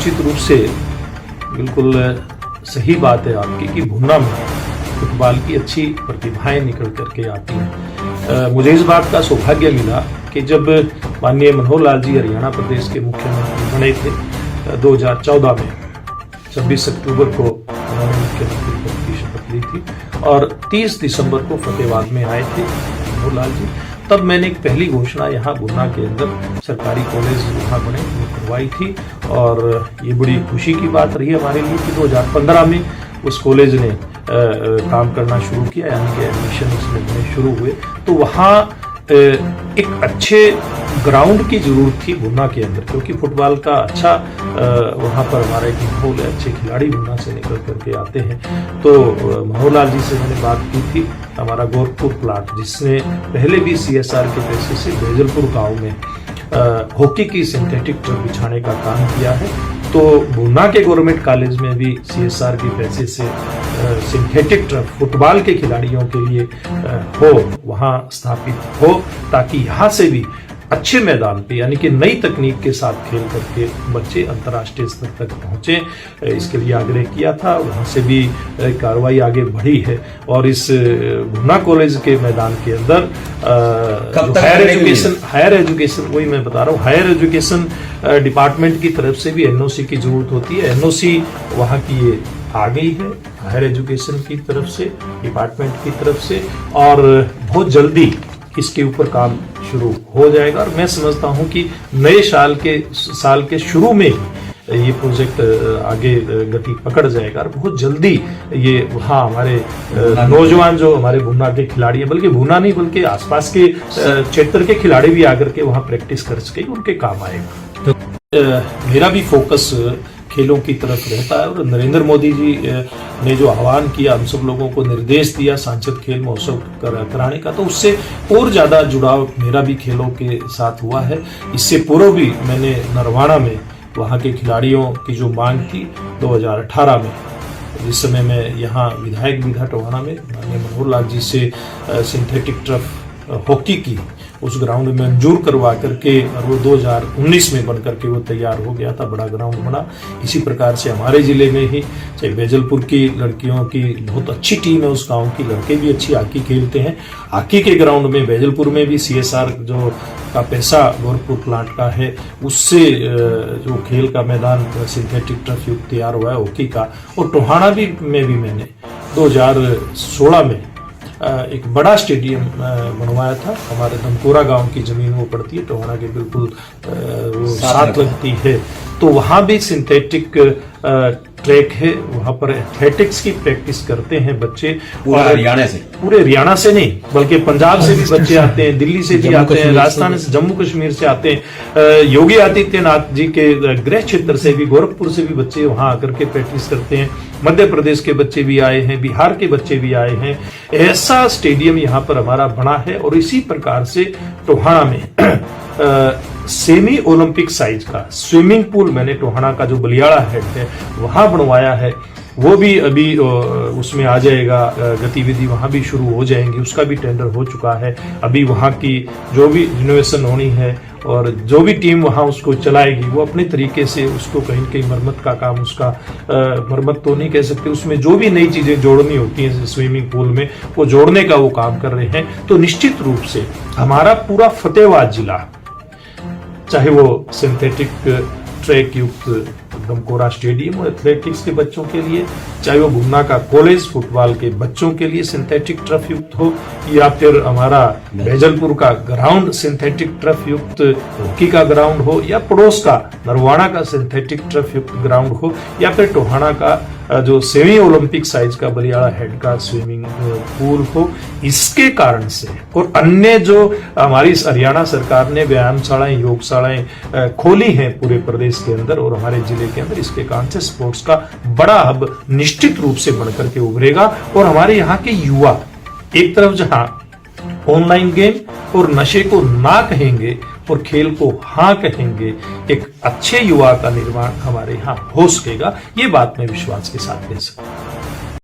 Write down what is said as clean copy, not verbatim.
निश्चित रूप से बिल्कुल सही बात है आपकी कि भुन्ना में फुटबॉल की अच्छी प्रतिभाएं निकल करके आती हैं। मुझे इस बात का सौभाग्य मिला कि जब माननीय मनोहर लाल जी हरियाणा प्रदेश के मुख्यमंत्री बने थे 2014 में 26 अक्टूबर को उन्होंने मुख्यमंत्री पद की शपथ ली थी और 30 दिसंबर को फतेहाबाद में आए थे मनोहर लाल जी। तब मैंने एक पहली घोषणा यहाँ भुन्ना के अंदर सरकारी कॉलेज वहाँ बने वो करवाई थी और ये बड़ी खुशी की बात रही हमारे लिए कि 2015 में उस कॉलेज ने काम करना शुरू किया, यानी कि एडमिशन उसमें होने शुरू हुए। तो वहाँ एक अच्छे ग्राउंड की जरूरत थी भुन्ना के अंदर, क्योंकि फुटबॉल का अच्छा वहाँ पर हमारा एक माहौल है, अच्छे खिलाड़ी भुन्ना से निकल करके आते हैं। तो मनोहर लाल जी से मैंने बात की थी, हमारा गोरखपुर प्लाट जिसने पहले भी CSR के पैसे से बैजलपुर गांव में हॉकी की सिंथेटिक टर्फ बिछाने का काम किया है, तो भुन्ना के गवर्नमेंट कॉलेज में भी CSR के पैसे से सिंथेटिक टर्फ फुटबॉल के खिलाड़ियों के लिए हो, वहाँ स्थापित हो, ताकि यहाँ से भी अच्छे मैदान पे यानी कि नई तकनीक के साथ खेल करके बच्चे अंतर्राष्ट्रीय स्तर तक पहुंचे। इसके लिए आग्रह किया था, वहां से भी कार्रवाई आगे बढ़ी है और इस भुन्ना कॉलेज के मैदान के अंदर हायर एजुकेशन वही मैं बता रहा हूँ, हायर एजुकेशन डिपार्टमेंट की तरफ से भी NOC की जरूरत होती है। NOC वहाँ की ये आ गई है हायर एजुकेशन की तरफ से, डिपार्टमेंट की तरफ से, और बहुत जल्दी इसके ऊपर काम शुरू हो जाएगा। और मैं समझता हूं कि नए साल के शुरू में ही ये प्रोजेक्ट आगे गति पकड़ जाएगा और बहुत जल्दी ये वहाँ हमारे नौजवान जो हमारे भुन्ना के खिलाड़ी हैं, बल्कि भुन्ना नहीं बल्कि आसपास के क्षेत्र के खिलाड़ी भी आकर के वहाँ प्रैक्टिस कर सके, उनके काम आएगा। तो मेरा भी फोकस खेलों की तरफ रहता है और नरेंद्र मोदी जी ने जो आह्वान किया, हम सब लोगों को निर्देश दिया सांसद खेल महोत्सव कराने का, तो उससे और ज्यादा जुड़ाव मेरा भी खेलों के साथ हुआ है। इससे पूर्व भी मैंने नरवाना में वहाँ के खिलाड़ियों की जो मांग थी 2018 में, जिस समय मैं यहाँ विधायक भी था टोहाना में, माननीय मनोहर लाल जी से सिंथेटिक टर्फ हॉकी की उस ग्राउंड में मंजूर करवा करके और वो 2019 में बन करके वो तैयार हो गया था, बड़ा ग्राउंड बना। इसी प्रकार से हमारे जिले में ही चाहे बैजलपुर की लड़कियों की बहुत अच्छी टीम है, उस गांव की लड़के भी अच्छी हॉकी खेलते हैं। हॉकी के ग्राउंड में बैजलपुर में भी CSR जो का पैसा गोरखपुर प्लांट का है, उससे जो खेल का मैदान सिंथेटिक टर्फ युक्त तैयार हुआ है हॉकी का। और टोहाना में भी मैंने 2016 में एक बड़ा स्टेडियम बनवाया था। हमारे दमकोरा गांव की जमीन वो पड़ती है, टोहाना के बिल्कुल वो साथ लगती है, तो वहां भी सिंथेटिक ट्रैक है, वहां पर एथलेटिक्स की प्रैक्टिस करते हैं बच्चे। पूरे हरियाणा से नहीं बल्कि पंजाब से भी बच्चे आते हैं, दिल्ली से भी आते हैं, राजस्थान से, जम्मू कश्मीर से आते हैं, योगी आदित्यनाथ जी के गृह क्षेत्र से भी, गोरखपुर से भी बच्चे वहां आकर के प्रैक्टिस करते हैं। मध्य प्रदेश के बच्चे भी आए हैं, बिहार के बच्चे भी आए हैं। ऐसा स्टेडियम यहाँ पर हमारा बना है और इसी प्रकार से टोहाना में सेमी ओलंपिक साइज का स्विमिंग पूल मैंने टोहाना का जो बलियाड़ा हेड है वहां बनवाया है, वो भी अभी उसमें आ जाएगा, गतिविधि वहां भी शुरू हो जाएंगी, उसका भी टेंडर हो चुका है। अभी वहां की जो भी रिनोवेशन होनी है और जो भी टीम वहां उसको चलाएगी वो अपने तरीके से उसको कहीं कहीं मरम्मत का काम, उसका मरम्मत तो नहीं कह सकते, उसमें जो भी नई चीजें जोड़नी होती हैं स्विमिंग पूल में वो जोड़ने का वो काम कर रहे हैं। तो निश्चित रूप से हमारा पूरा फतेहाबाद जिला, चाहे वो सिंथेटिक ट्रैक युक्त दमकोरा स्टेडियम और एथलेटिक्स के बच्चों के लिए, चाहे वो भुन्ना का कॉलेज फुटबॉल के बच्चों के लिए सिंथेटिक टर्फ युक्त हो, या फिर हमारा बैजलपुर का ग्राउंड सिंथेटिक टर्फ युक्त हॉकी का ग्राउंड हो, या पड़ोस का नरवाना का सिंथेटिक टर्फ युक्त ग्राउंड हो, या फिर टोहाना का जो सेमी ओलंपिक साइज का बलियाड़ा हेड का स्विमिंग पूल हो। इसके कारण से और अन्य जो हमारी हरियाणा सरकार ने व्यायामशालाएं, योगशालाएं खोली हैं पूरे प्रदेश के अंदर और हमारे जिले के अंदर, इसके कारण से स्पोर्ट्स का बड़ा हब निश्चित रूप से बनकर के उभरेगा। और हमारे यहाँ के युवा एक तरफ जहां ऑनलाइन गेम और नशे को ना कहेंगे और खेल को हाँ कहेंगे, एक अच्छे युवा का निर्माण हमारे यहाँ हो सकेगा, ये बात मैं विश्वास के साथ कह सकता हूँ।